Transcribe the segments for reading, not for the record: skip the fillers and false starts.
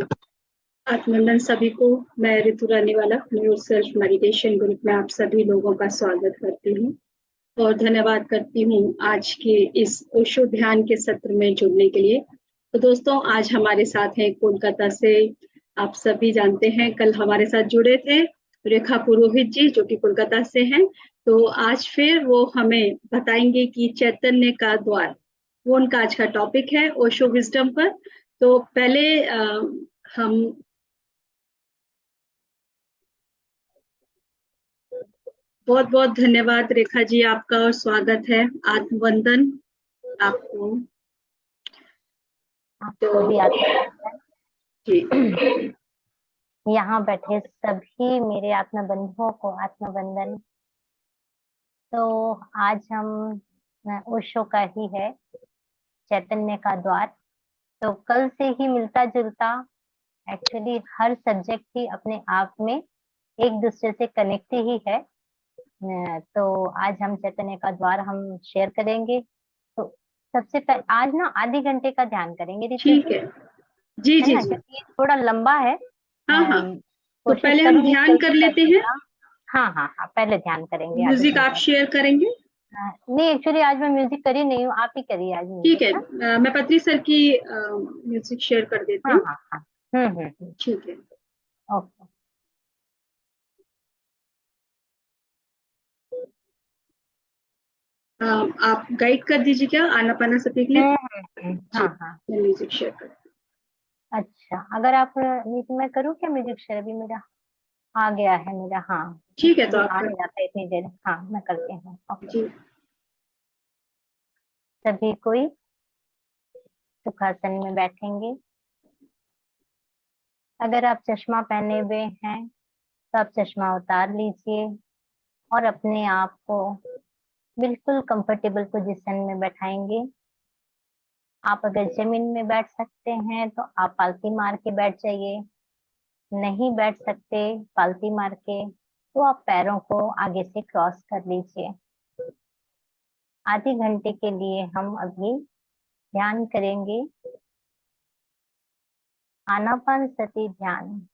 आत्मनंदन सभी को। मैं ऋतु रानीवाला न्यू सेल्फ मेडिटेशन ग्रुप में आप सभी लोगों का स्वागत करती हूँ और धन्यवाद करती हूँ आज के इस ओशो ध्यान के सत्र में जुड़ने के लिए। तो दोस्तों, आज हमारे साथ हैं कोलकाता से, आप सभी जानते हैं कल हमारे साथ जुड़े थे रेखा पुरोहित जी, जो कि कोलकाता से हैं। तो आज फिर वो हमें बताएंगे कि चैतन्य का द्वार, वो उनका आज का टॉपिक है ओशो विजडम पर। तो पहले हम बहुत बहुत धन्यवाद रेखा जी आपका, और स्वागत है। आत्मवंदन आपको। आपको भी जी यहाँ बैठे सभी मेरे आत्मा बंधुओं को आत्मवंदन। तो आज हम ओशो का ही है, चैतन्य का द्वार। तो कल से ही मिलता जुलता, एक्चुअली हर सब्जेक्ट ही अपने आप में एक दूसरे से कनेक्ट ही है। तो आज हम चैतन्य का द्वार हम शेयर करेंगे। तो सबसे पहले आज ना आधे घंटे का ध्यान करेंगे रितु ठीक जी, है। जी है जी ना, जी। क्योंकि ये थोड़ा लंबा है। हाँ हाँ। तो कोशिश पहले हम करूंगी ध्यान कर जल्दी लेते करने हैं। का। हाँ हाँ हाँ, पहले ध्यान करेंगे आधे म्यूजिक आप घंटे। शेयर करेंगे? नहीं, एक्चुअली आज मैं म्यूजिक करी नहीं हूँ, आप ही करिए आज ठीक म्यूजिक है। ना। मैं पत्री सर की म्यूजिक शेयर कर देती हाँ हूँ। हाँ हाँ। हम्म। ठीक है। ओके। आप गाइड कर दीजिए क्या आनापाना सती के लिए? जी, हाँ हाँ। मैं म्यूजिक शेयर कर। अच्छा, अगर आप नहीं मैं करूँ क्या म्यूजिक शेयर? अभी मेरा आ गया है मेरा, हाँ। ठीक है, तो एक्चुअली आप आ कर। नहीं जाता इतनी देर। हाँ, मैं करती हूँ। ओके। जी। सभी कोई सुखासन में बैठेंगे। अगर आप चश्मा पहने हुए हैं तो आप चश्मा उतार लीजिए और अपने आप को बिल्कुल कंफर्टेबल पोजीशन में बैठाएंगे। आप अगर जमीन में बैठ सकते हैं तो आप पालती मार के बैठ जाइए। नहीं बैठ सकते पालती मार के, तो आप पैरों को आगे से क्रॉस कर लीजिए। आधे घंटे के लिए हम अभी ध्यान करेंगे, आनापान सती ध्यान।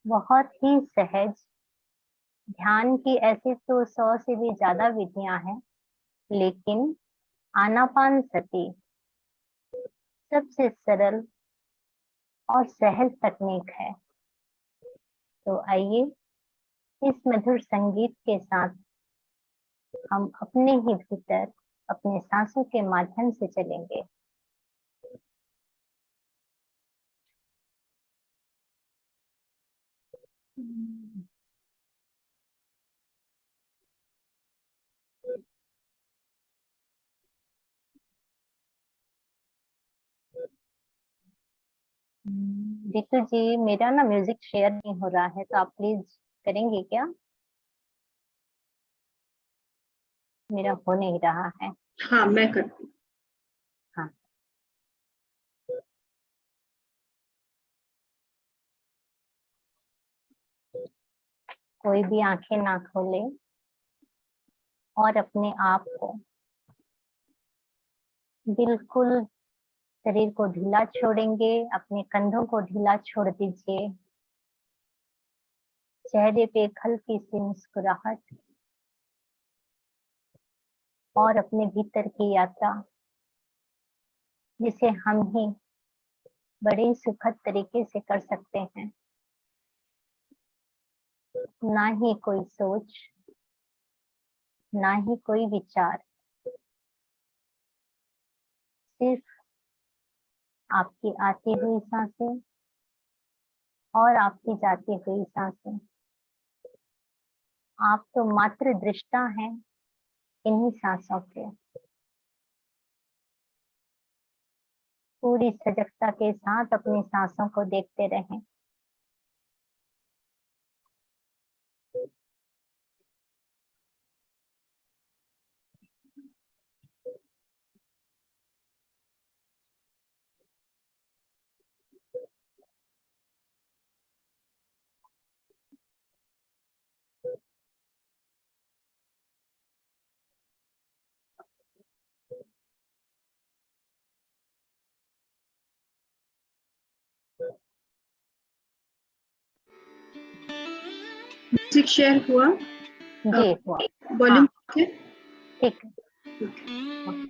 बहुत ही सहज ध्यान की ऐसे तो 100 से भी ज्यादा विधियां हैं, लेकिन आनापान सती सबसे सरल और सहज तकनीक है। तो आइए इस मधुर संगीत के साथ हम अपने ही भीतर अपने सांसों के माध्यम से चलेंगे। रितु जी, मेरा ना म्यूजिक शेयर नहीं हो रहा है, तो आप प्लीज करेंगे क्या? मेरा हो नहीं रहा है। हाँ, मैं करती हूँ। हाँ। कोई भी आंखें ना खोले और अपने आप को बिल्कुल शरीर को ढीला छोड़ेंगे, अपने कंधों को ढीला छोड़ दीजिए। चेहरे पे एक हल्की सी मुस्कुराहट और अपने भीतर की यात्रा, जिसे हम ही बड़े ही सुखद तरीके से कर सकते हैं। ना ही कोई सोच, ना ही कोई विचार, सिर्फ आपकी आती हुई सांसें और आपकी जाती हुई सांसें। आप तो मात्र दृष्टा हैं इन्हीं सांसों के। पूरी सजगता के साथ अपनी सांसों को देखते रहें। म्यूजिक शेयर हुआ? जी हुआ। वॉल्यूम हाँ ठीक है? ठीक है।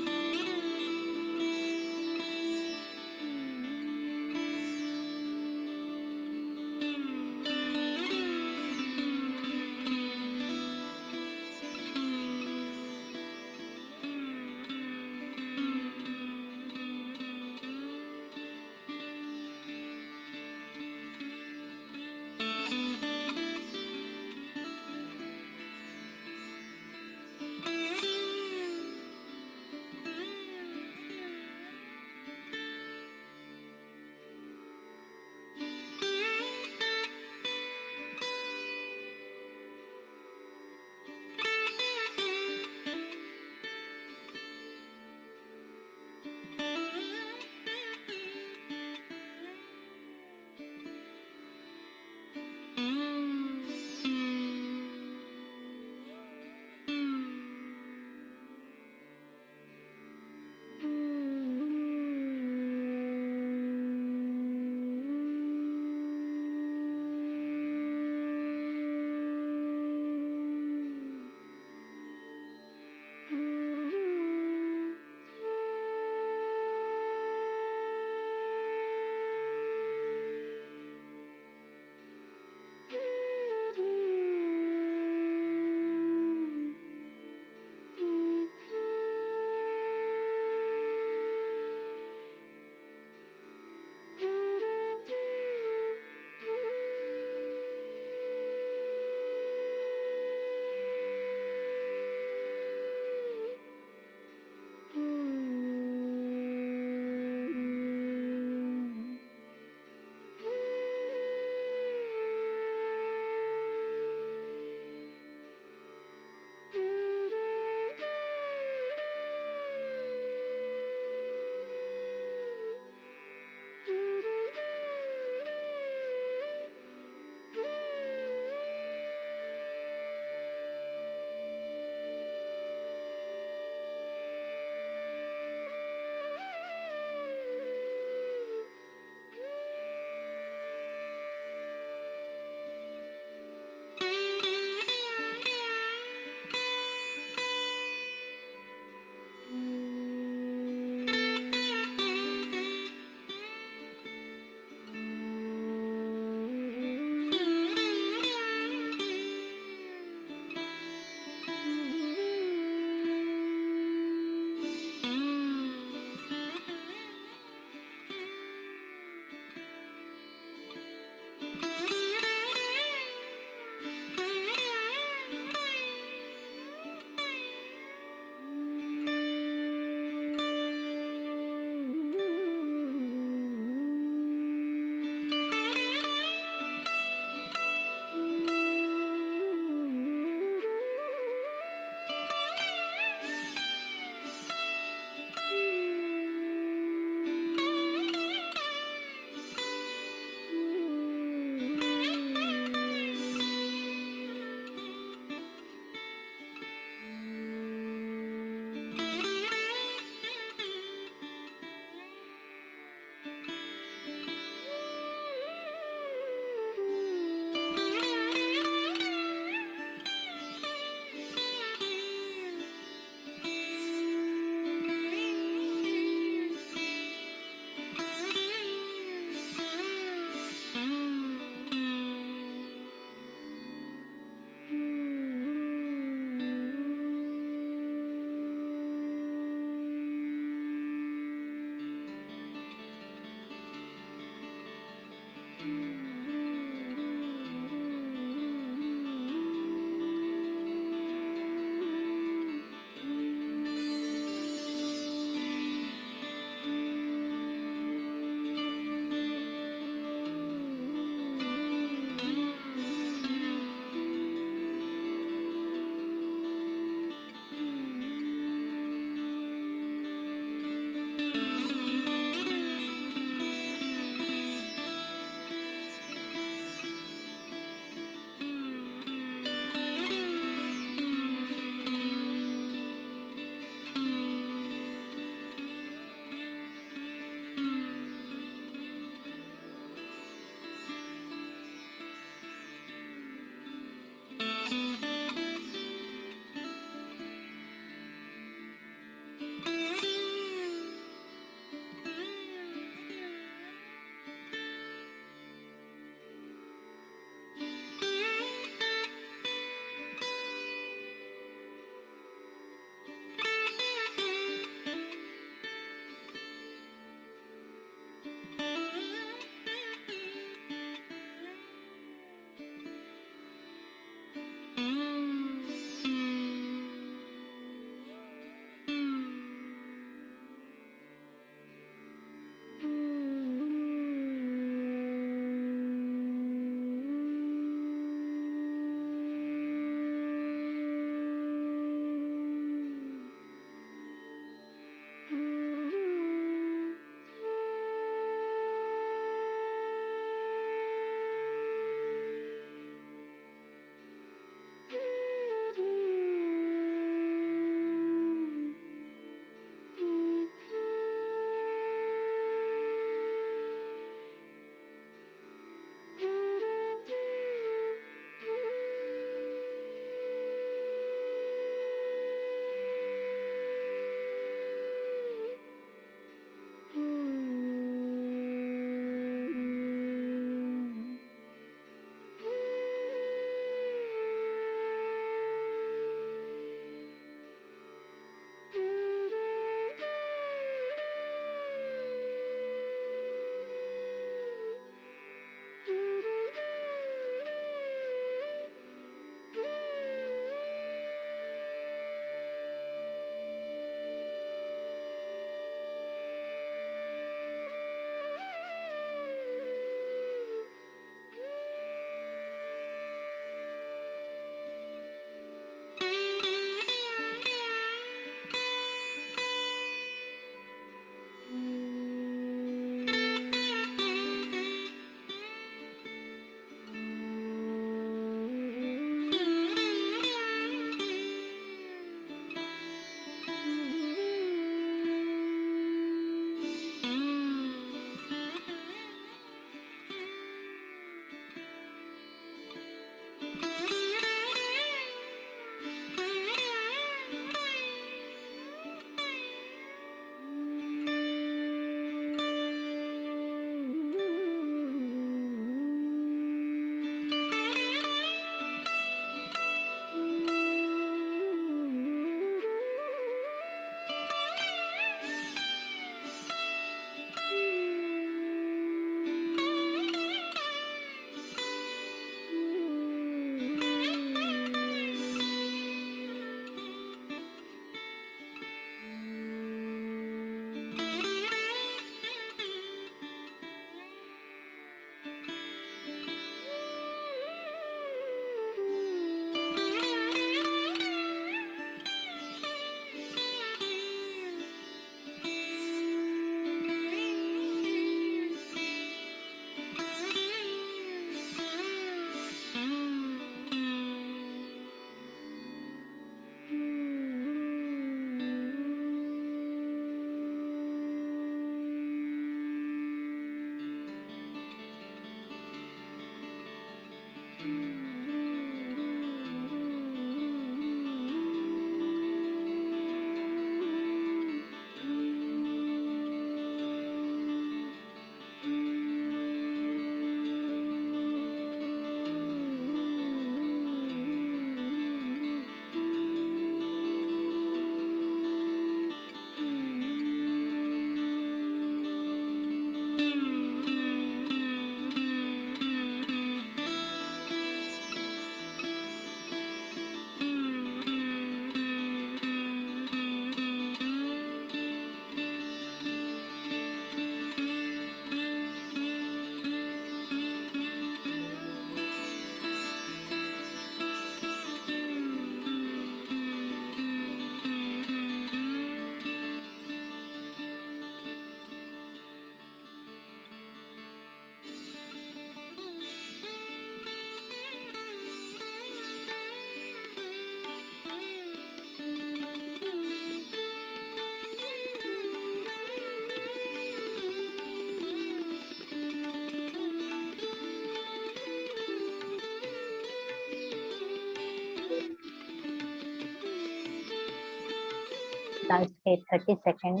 लास्ट के 30 सेकेंड।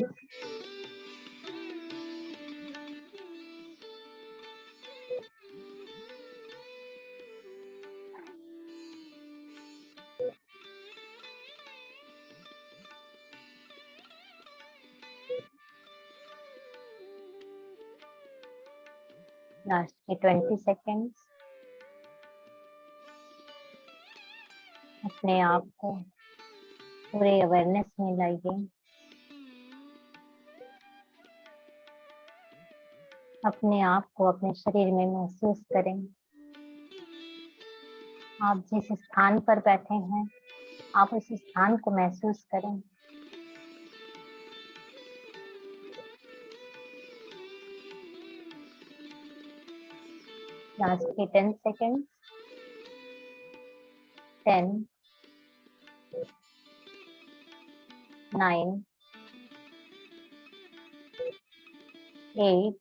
लास्ट के 20 सेकेंड। अपने आप को पूरे अवेयरनेस में लाइए। अपने आप को अपने शरीर में महसूस करें। आप जिस स्थान पर बैठे हैं, आप उस स्थान को महसूस करें। लास्ट के 10 सेकेंड। 10, 9, 8,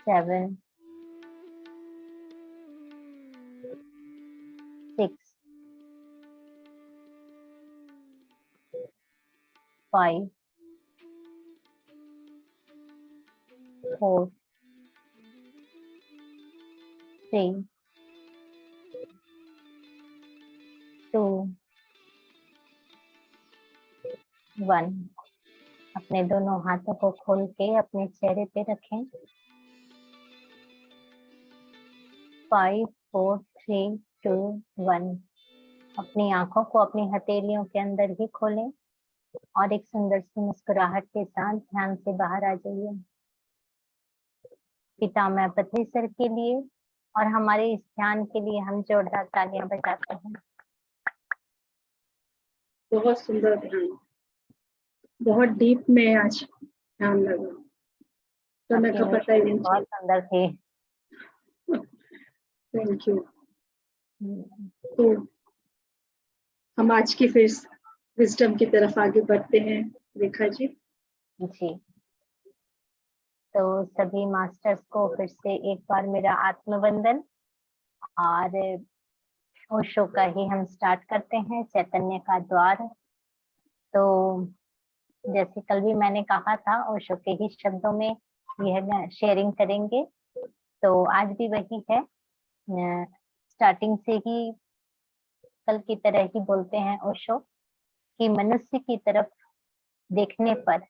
7, 6, 5, 4, 3, 2, 1। अपने दोनों हाथों को खोल के अपने चेहरे पे रखें। 5, 4, 3, 2, 1। अपनी आंखों को अपनी हथेलियों के अंदर ही खोलें और एक सुंदर सी मुस्कुराहट के साथ ध्यान से बाहर आ जाइए। पिता मैं पति सर के लिए और हमारे इस ध्यान के लिए हम जोरदार तालियां बजाते हैं। बहुत सुंदर ध्यान, बहुत डीप में आज ध्यान लगा, समय का पता ही नहीं बहुत सुंदर थी। Thank you. तो हम आज की फिर विजडम की तरफ आगे बढ़ते हैं रेखा जी। जी, तो सभी मास्टर्स को फिर से एक बार मेरा आत्मवंदन। और ओशो का ही हम स्टार्ट करते हैं, चैतन्य का द्वार। तो जैसे कल भी मैंने कहा था, ओशो के ही शब्दों में यह शेयरिंग करेंगे, तो आज भी वही है। स्टार्टिंग से ही कल की तरह ही बोलते हैं ओशो कि मनुष्य की तरफ देखने पर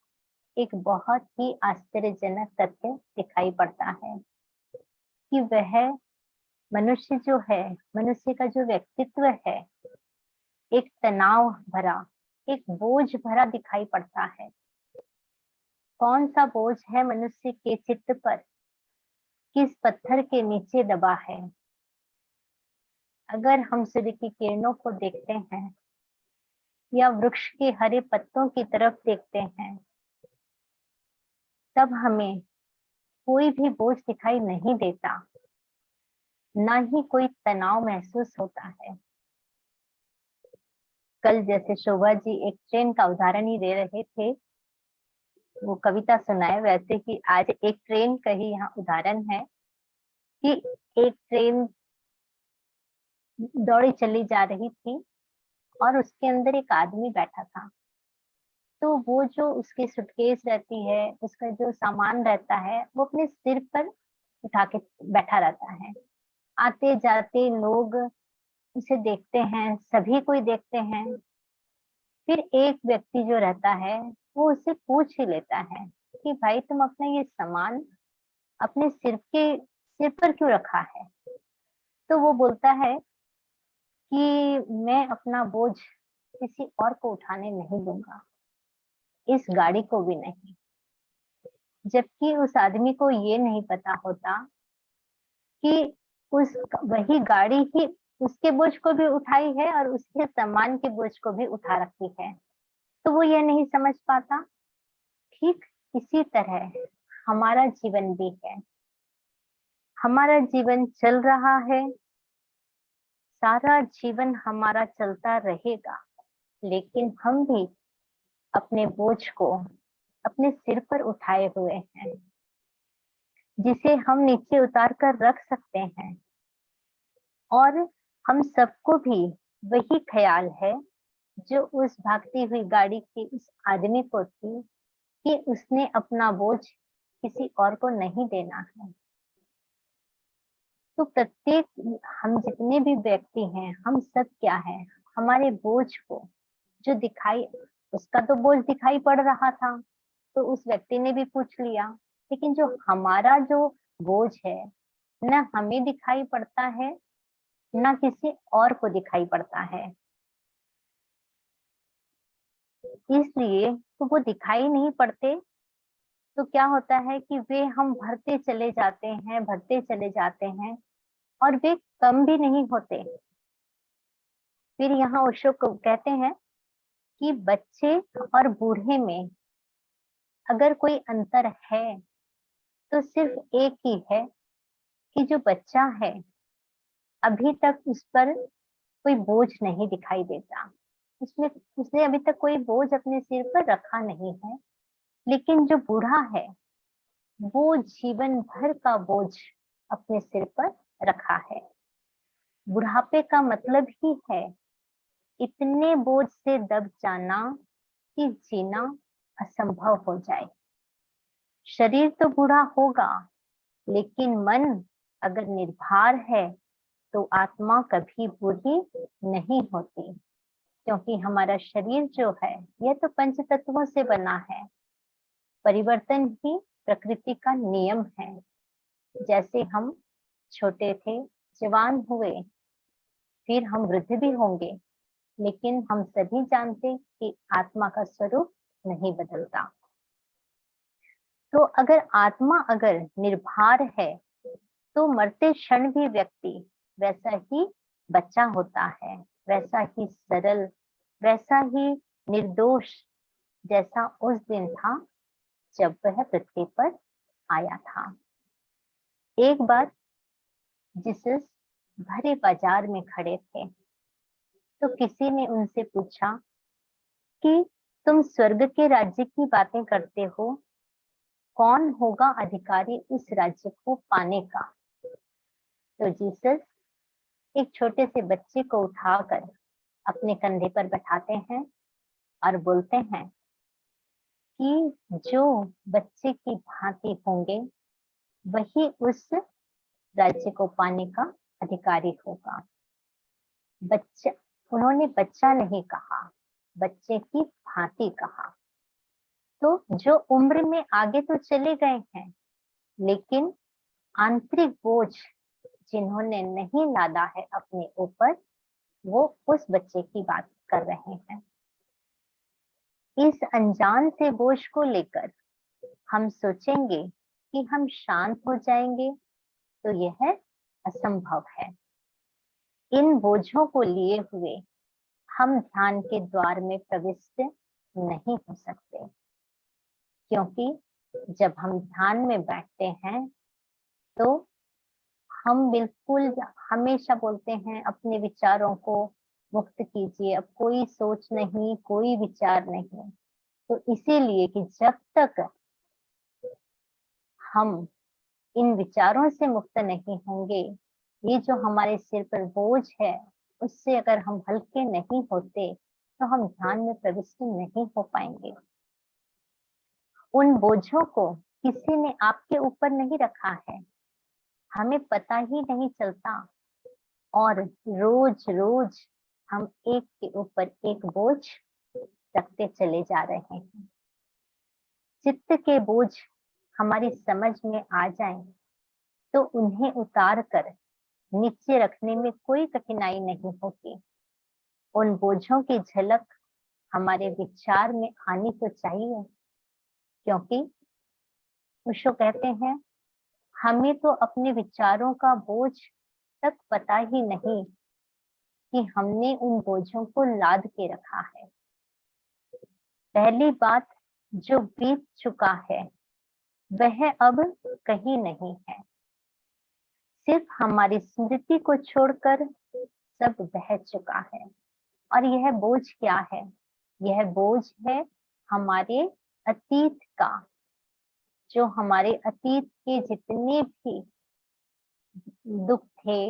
एक बहुत ही आश्चर्यजनक तथ्य दिखाई पड़ता है कि वह मनुष्य जो है, मनुष्य का जो व्यक्तित्व है, एक तनाव भरा, एक बोझ भरा दिखाई पड़ता है। कौन सा बोझ है मनुष्य के चित्त पर? किस पत्थर के नीचे दबा है? अगर हम सूर्य की किरणों को देखते हैं या वृक्ष के हरे पत्तों की तरफ देखते हैं, तब हमें कोई भी बोझ दिखाई नहीं देता, ना ही कोई तनाव महसूस होता है। कल जैसे शोभा जी एक ट्रेन का उदाहरण ही दे रहे थे वो कविता सुनाए, वैसे कि आज एक ट्रेन का ही यहाँ उदाहरण है कि एक ट्रेन दौड़ी चली जा रही थी और उसके अंदर एक आदमी बैठा था। तो वो जो उसकी सूटकेस रहती है, उसका जो सामान रहता है, वो अपने सिर पर उठा के बैठा रहता है। आते जाते लोग उसे देखते हैं, सभी कोई देखते हैं। फिर एक व्यक्ति जो रहता है वो उससे पूछ ही लेता है कि भाई तुम अपना ये सामान अपने सिर पर क्यों रखा है। तो वो बोलता है कि मैं अपना बोझ किसी और को उठाने नहीं दूंगा, इस गाड़ी को भी नहीं। जबकि उस आदमी को ये नहीं पता होता कि उस वही गाड़ी ही उसके बोझ को भी उठाई है और उसके सामान के बोझ को भी उठा रखी है। तो वो ये नहीं समझ पाता। ठीक इसी तरह हमारा जीवन भी है। हमारा जीवन चल रहा है, सारा जीवन हमारा चलता रहेगा, लेकिन हम भी अपने बोझ को अपने सिर पर उठाए हुए हैं, जिसे हम नीचे उतार कर रख सकते हैं। और हम सबको भी वही ख्याल है जो उस भागती हुई गाड़ी के उस आदमी को थी कि उसने अपना बोझ किसी और को नहीं देना है। तो प्रत्येक हम जितने भी व्यक्ति हैं, हम सब क्या है, हमारे बोझ को जो दिखाई, उसका तो बोझ दिखाई पड़ रहा था तो उस व्यक्ति ने भी पूछ लिया, लेकिन जो हमारा जो बोझ है, न हमें दिखाई पड़ता है न किसी और को दिखाई पड़ता है। इसलिए तो वो दिखाई नहीं पड़ते, तो क्या होता है कि वे हम भरते चले जाते हैं, भरते चले जाते हैं और वे कम भी नहीं होते। फिर यहाँ ओशो को कहते हैं कि बच्चे और बूढ़े में अगर कोई अंतर है तो सिर्फ एक ही है कि जो बच्चा है अभी तक उस पर कोई बोझ नहीं दिखाई देता, उसने उसने अभी तक कोई बोझ अपने सिर पर रखा नहीं है। लेकिन जो बूढ़ा है वो जीवन भर का बोझ अपने सिर पर रखा है। बुढ़ापे का मतलब ही है इतने बोझ से दब जाना कि जीना असंभव हो जाए। शरीर तो बूढ़ा होगा, लेकिन मन अगर निर्भर है तो आत्मा कभी बूढ़ी नहीं होती, क्योंकि हमारा शरीर जो है यह तो पंच तत्वों से बना है। परिवर्तन ही प्रकृति का नियम है। जैसे हम छोटे थे, जवान हुए, फिर हम वृद्ध भी होंगे, लेकिन हम सभी जानते कि आत्मा का स्वरूप नहीं बदलता। तो अगर आत्मा अगर निर्भर है तो मरते क्षण भी व्यक्ति वैसा ही बच्चा होता है, वैसा ही सरल, वैसा ही निर्दोष जैसा उस दिन था जब वह पृथ्वी पर आया था। एक बार जीसस भरे बाजार में खड़े थे तो किसी ने उनसे पूछा कि तुम स्वर्ग के राज्य की बातें करते हो, कौन होगा अधिकारी उस राज्य को पाने का। तो जीसस एक छोटे से बच्चे को उठाकर अपने कंधे पर बैठाते हैं और बोलते हैं कि जो बच्चे की भांति होंगे वही उस राज्य को पाने का अधिकारी होगा। बच्चा, उन्होंने बच्चा नहीं कहा, बच्चे की भांति कहा। तो जो उम्र में आगे तो चले गए हैं, लेकिन आंतरिक बोझ जिन्होंने नहीं लादा है अपने ऊपर, वो उस बच्चे की बात कर रहे हैं। इस अनजान से बोझ को लेकर हम सोचेंगे कि हम शांत हो जाएंगे, तो यह असंभव है। इन बोझों को लिए हुए हम ध्यान के द्वार में प्रविष्ट नहीं हो सकते, क्योंकि जब हम ध्यान में बैठते हैं तो हम बिल्कुल हमेशा बोलते हैं अपने विचारों को मुक्त कीजिए, अब कोई सोच नहीं, कोई विचार नहीं। तो इसीलिए कि जब तक हम इन विचारों से मुक्त नहीं होंगे, ये जो हमारे सिर पर बोझ है, उससे अगर हम हल्के नहीं होते तो हम ध्यान में प्रविष्ट नहीं हो पाएंगे। उन बोझों को किसी ने आपके ऊपर नहीं रखा है, हमें पता ही नहीं चलता, और रोज रोज हम एक के ऊपर एक बोझ रखते चले जा रहे हैं। चित्त के बोझ हमारी समझ में आ जाएं तो उन्हें उतार कर नीचे रखने में कोई कठिनाई नहीं होगी। उन बोझों की झलक हमारे विचार में आनी तो चाहिए, क्योंकि ओशो कहते हैं हमें तो अपने विचारों का बोझ तक पता ही नहीं कि हमने उन बोझों को लाद के रखा है। पहली बात, जो बीत चुका है वह अब कहीं नहीं है। सिर्फ हमारी स्मृति को छोड़कर सब बह चुका है। और यह बोझ क्या है? यह बोझ है हमारे अतीत का। जो हमारे अतीत के जितने भी दुख थे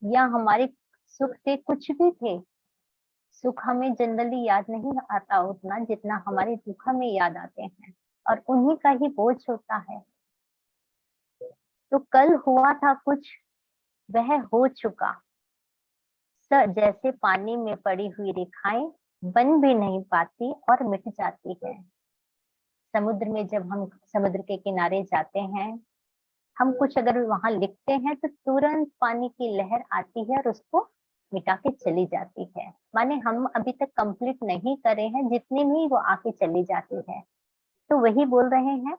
या हमारे सुख थे, कुछ भी थे, सुख हमें जनरली याद नहीं आता उतना जितना हमारे दुख हमें याद आते हैं, और उन्हीं का ही बोझ होता है। तो कल हुआ था कुछ, वह हो चुका। जैसे पानी में पड़ी हुई रेखाएं बन भी नहीं पाती और मिट जाती है। समुद्र में जब हम समुद्र के किनारे जाते हैं, हम कुछ अगर वहां लिखते हैं तो तुरंत पानी की लहर आती है और उसको मिटा के चली जाती है। माने हम अभी तक कंप्लीट नहीं करे हैं, जितनी भी वो आके चली जाती है। तो वही बोल रहे हैं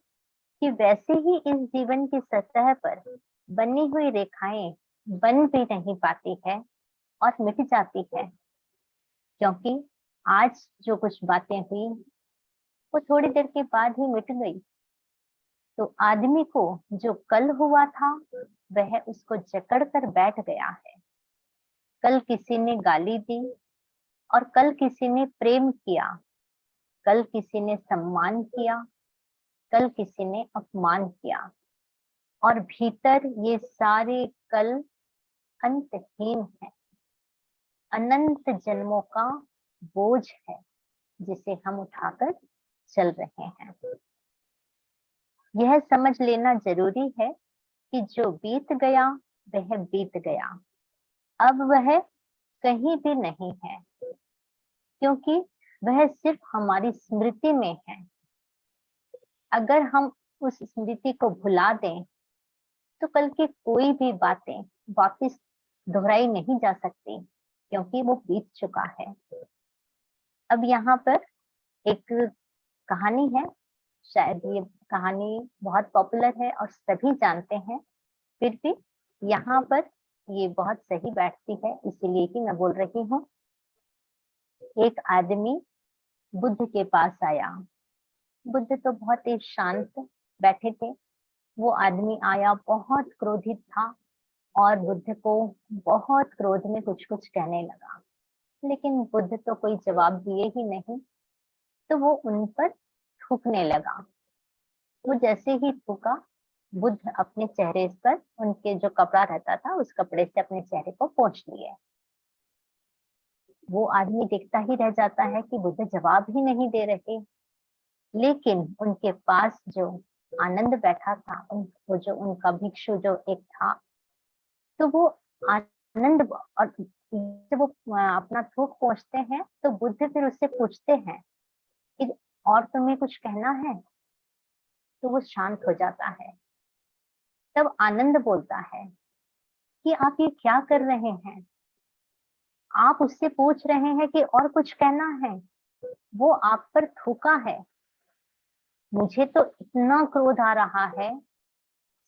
कि वैसे ही इस जीवन की सतह पर बनी हुई रेखाएं बन भी नहीं पाती है और मिट जाती है, क्योंकि आज जो कुछ बातें हुई वो थोड़ी देर के बाद ही मिट गई। तो आदमी को जो कल हुआ था वह उसको जकड़ कर बैठ गया है। कल किसी ने गाली दी और कल किसी ने प्रेम किया, कल किसी ने सम्मान किया, कल किसी ने अपमान किया, और भीतर ये सारे कल अंतहीन है। अनंत जन्मों का बोझ है जिसे हम उठाकर चल रहे हैं। यह समझ लेना जरूरी है कि जो बीत गया वह बीत गया, अब वह कहीं भी नहीं है, क्योंकि वह सिर्फ हमारी स्मृति में है। अगर हम उस स्मृति को भुला दें तो कल की कोई भी बातें वापस दोहराई नहीं जा सकती, क्योंकि वो बीत चुका है। अब यहाँ पर एक कहानी है, शायद ये कहानी बहुत पॉपुलर है और सभी जानते हैं, फिर भी यहाँ पर ये बहुत सही बैठती है, इसीलिए कि मैं बोल रही हूँ। एक आदमी बुद्ध के पास आया। बुद्ध तो बहुत ही शांत बैठे थे। वो आदमी आया, बहुत क्रोधित था और बुद्ध को बहुत क्रोध में कुछ कुछ कहने लगा, लेकिन बुद्ध तो कोई जवाब दिए ही नहीं। तो वो उन पर थूकने लगा। वो जैसे ही थूका, बुद्ध अपने चेहरे पर उनके जो कपड़ा रहता था उस कपड़े से अपने चेहरे को पोंछ लिए। वो आदमी देखता ही रह जाता है कि बुद्ध जवाब ही नहीं दे रहे। लेकिन उनके पास जो आनंद बैठा था, वो जो उनका भिक्षु जो एक था, तो वो आनंद, और जब वो अपना थूक पोंछते हैं तो बुद्ध फिर उससे पूछते हैं कि और तुम्हें कुछ कहना है? तो वो शांत हो जाता है। तब आनंद बोलता है कि आप ये क्या कर रहे हैं? आप उससे पूछ रहे हैं कि और कुछ कहना है, वो आप पर थूका है। मुझे तो इतना क्रोध आ रहा है,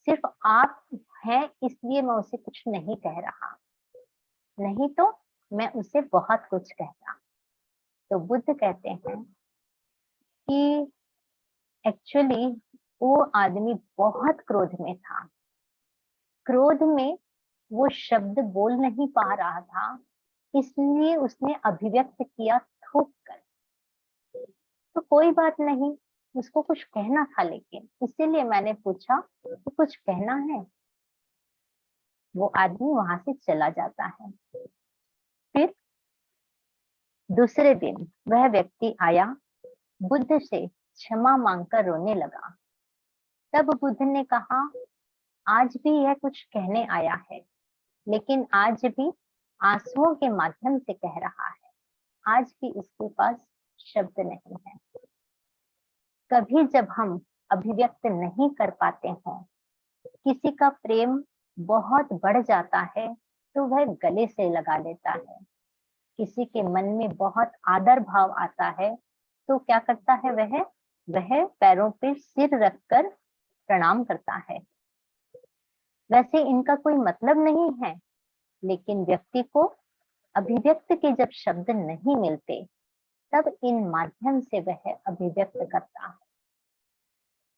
सिर्फ आप हैं इसलिए मैं उसे कुछ नहीं कह रहा, नहीं तो मैं उसे बहुत कुछ कहता। तो बुद्ध कहते हैं कि एक्चुअली वो आदमी बहुत क्रोध में था। क्रोध में वो शब्द बोल नहीं पा रहा था, इसलिए उसने अभिव्यक्त किया थूक कर। तो कोई बात नहीं, उसको कुछ कहना था, लेकिन इसीलिए मैंने पूछा कि कुछ कहना है। वो आदमी वहां से चला जाता है। फिर दूसरे दिन वह व्यक्ति आया, बुद्ध से क्षमा मांगकर रोने लगा। तब बुद्ध ने कहा, आज भी यह कुछ कहने आया है, लेकिन आज भी आंसुओं के माध्यम से कह रहा है। आज भी इसके पास शब्द नहीं है। कभी जब हम अभिव्यक्त नहीं कर पाते हों, किसी का प्रेम बहुत बढ़ जाता है तो वह गले से लगा लेता है। किसी के मन में बहुत आदर भाव आता है तो क्या करता है, वह पैरों पे सिर रखकर प्रणाम करता है। वैसे इनका कोई मतलब नहीं है, लेकिन व्यक्ति को अभिव्यक्त के जब शब्द नहीं मिलते, तब इन माध्यम से वह अभिव्यक्त करता है।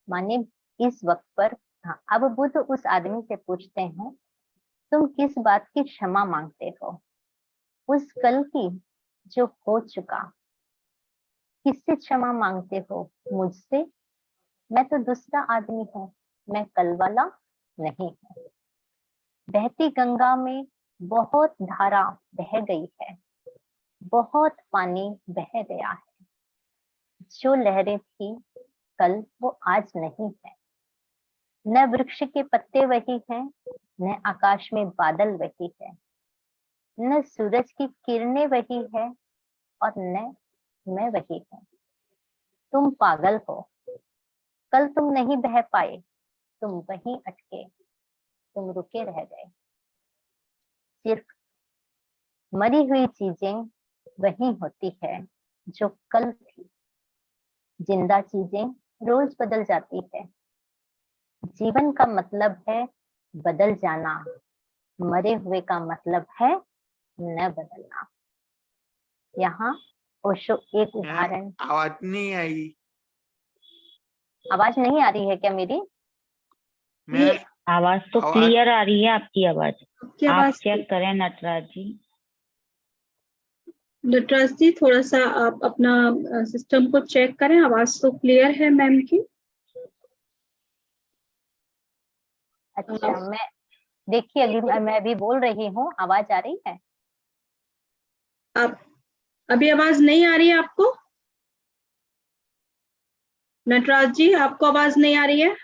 माने इस वक्त पर हाँ, अब बुद्ध उस आदमी से पूछते हैं, तुम किस बात की क्षमा मांगते हो? उस कल की जो हो चुका। किससे क्षमा मांगते हो? मुझसे? मैं तो दूसरा आदमी हूँ, मैं कल वाला नहीं हूँ। बहती गंगा में बहुत धारा बह गई है, बहुत पानी बह गया है। जो लहरें थी कल, वो आज नहीं है। न वृक्ष के पत्ते वही हैं, न आकाश में बादल वही है, न सूरज की किरणें वही है, और न मैं वही हूँ। तुम पागल हो। कल तुम नहीं बह पाए, तुम वहीं अटके, तुम रुके रह गए। सिर्फ मरी हुई चीजें वही होती है जो कल थी। जिंदा चीजें रोज बदल जाती है। जीवन का मतलब है बदल जाना, मरे हुए का मतलब है न बदलना। यहाँ ओशो एक उदाहरण। आवाज नहीं आई। आवाज नहीं आ रही है क्या मेरी? मैम आवाज तो क्लियर आ रही है, आपकी आवाज। क्या आप आवाज चेक करें नटराज जी। नटराज जी, थोड़ा सा आप अपना सिस्टम को चेक करें। आवाज तो क्लियर है मैम की। अच्छा, मैं देखिए अभी मैं भी बोल रही हूँ, आवाज आ रही है? आप अभी आवाज नहीं आ रही है आपको? नटराज जी, आपको आवाज नहीं आ रही है?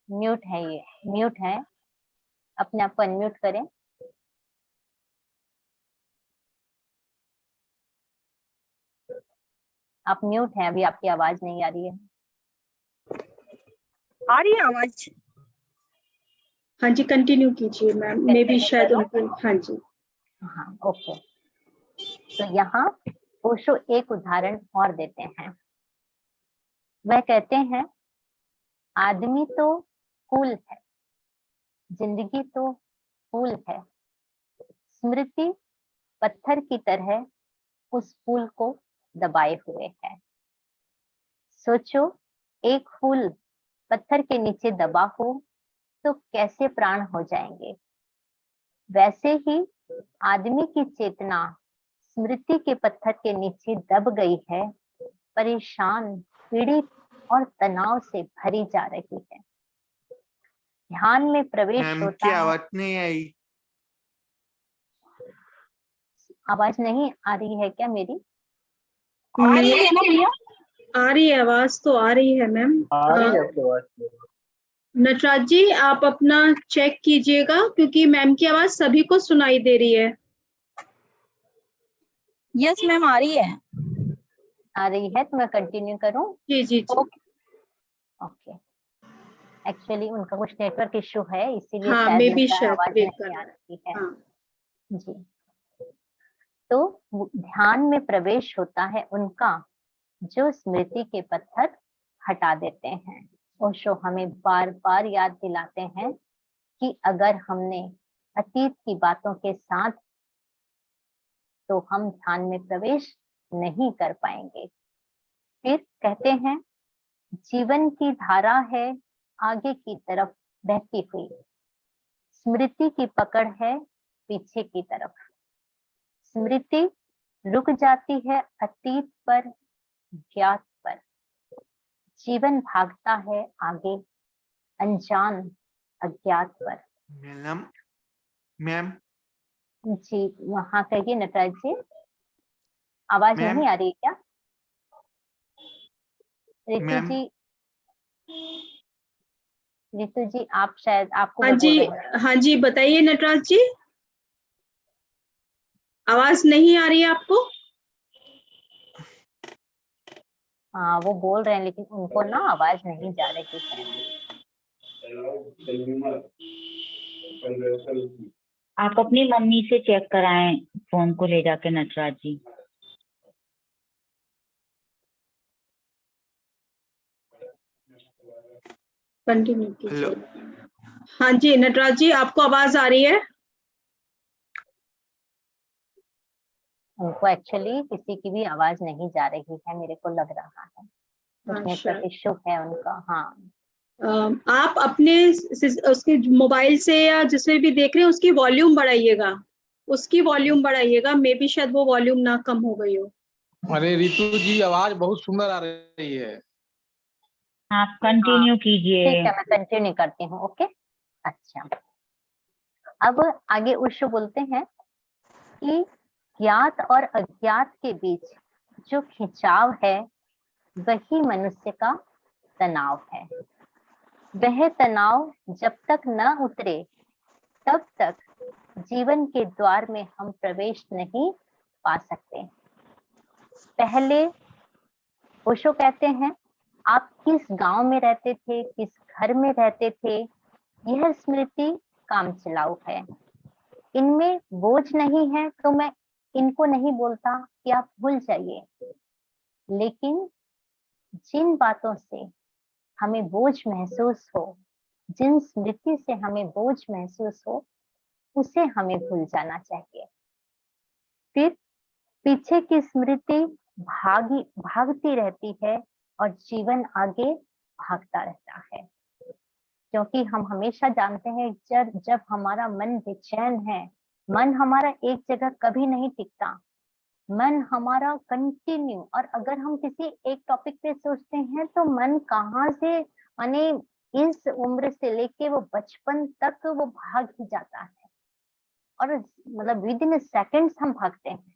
म्यूट है, ये म्यूट है। अपने आप को अनम्यूट करें। आप म्यूट हैं, अभी आपकी आवाज नहीं आ रही है। आ रही है आवाज? हाँ जी, कंटिन्यू कीजिए मैम। मे भी शायद उनको। हाँ जी। हाँ, ओके। तो यहाँ ओशो एक उदाहरण और देते हैं। वह कहते हैं, आदमी तो फूल है, जिंदगी तो फूल है, स्मृति पत्थर की तरह उस फूल को दबाए हुए है। सोचो, एक फूल पत्थर के नीचे दबा हो तो कैसे प्राण हो जाएंगे। वैसे ही आदमी की चेतना स्मृति के पत्थर के नीचे दब गई है, परेशान, पीड़ित और तनाव से भरी जा रही है। ध्यान में प्रवेश मैम होता की है। आवाज नहीं आई। आवाज नहीं आ रही है क्या मेरी? आ रही है ना भैया? आ रही है, आवाज तो आ रही है मैम। आ रही है आपकी आवाज। नटराज जी, आप अपना चेक कीजिएगा, क्योंकि मैम की आवाज सभी को सुनाई दे रही है। यस मैम, आ रही है। आ रही है तो मैं कंटिन्यू करूं? जी जी जी। ओके। एक्चुअली उनका कुछ नेटवर्क इशू है, इसीलिए हाँ, शायद मे बी लगता है शायद आवाज ब्रेक नहीं आ कर रही है। हाँ। जी। तो ध्यान में प्रवेश होता है उनका जो स्मृति के पत्थर हटा देते हैं। ओशो हमें बार बार याद दिलाते हैं कि अगर हमने अतीत की बातों के साथ, तो हम ध्यान में प्रवेश नहीं कर पाएंगे। फिर कहते हैं, जीवन की धारा है आगे की तरफ बहती हुई, स्मृति की पकड़ है पीछे की तरफ। स्मृति रुक जाती है अतीत पर, ज्ञात पर, जीवन भागता है आगे अनजान अज्ञात पर। मैडम मैम जी वहाँ कहिए नटराज जी, आवाज मैम नहीं आ रही क्या? रितु मैम जी, रितु जी आप शायद आपको हाँ वो जी, बोल रहे हैं। हाँ जी, बताइए नटराज जी, आवाज नहीं आ रही है आपको? हाँ वो बोल रहे हैं लेकिन उनको ना आवाज नहीं जा रही है। आप अपनी मम्मी से चेक कराएं फोन को ले जाके नटराज जी। कंटिन्यू हेलो कीजिए। हाँ जी नटराज जी, आपको आवाज आ रही है? उनको एक्चुअली किसी की भी आवाज नहीं जा रही है, मेरे को लग रहा है कुछ अच्छा, नेटवर्क इश्यू है उनका। हाँ आप अपने उसके मोबाइल से या जिसमें भी देख रहे हैं उसकी वॉल्यूम बढ़ाइएगा, उसकी वॉल्यूम बढ़ाइएगा, मे बी शायद वो वॉल्यूम ना कम हो गई हो। अरे रितु जी आवाज बहुत सुंदर आ रही है। आप हाँ कंटिन्यू ठीक कीजिए। है, मैं कंटिन्यू करती हूँ। ओके अच्छा, अब आगे उशु बोलते हैं कि ज्ञात और अज्ञात के बीच जो खिंचाव है वही मनुष्य का तनाव है। वह तनाव जब तक न उतरे तब तक जीवन के द्वार में हम प्रवेश नहीं पा सकते। पहले ओशो कहते हैं आप किस गांव में रहते थे, किस घर में रहते थे, यह स्मृति काम चलाऊ है। इनमें बोझ नहीं है तो मैं इनको नहीं बोलता कि आप भूल जाइए, लेकिन जिन बातों से हमें बोझ महसूस हो, जिन स्मृति से हमें बोझ महसूस हो, उसे हमें भूल जाना चाहिए। फिर पीछे की स्मृति भागती रहती है और जीवन आगे भागता रहता है, क्योंकि हम हमेशा जानते हैं जब हमारा मन बेचैन है, मन हमारा एक जगह कभी नहीं टिकता, मन हमारा कंटिन्यू, और अगर हम किसी एक टॉपिक पे सोचते हैं तो मन कहाँ से, माने इस उम्र से लेके वो बचपन तक वो भाग ही जाता है, और मतलब विद इन सेकेंड्स हम भागते हैं।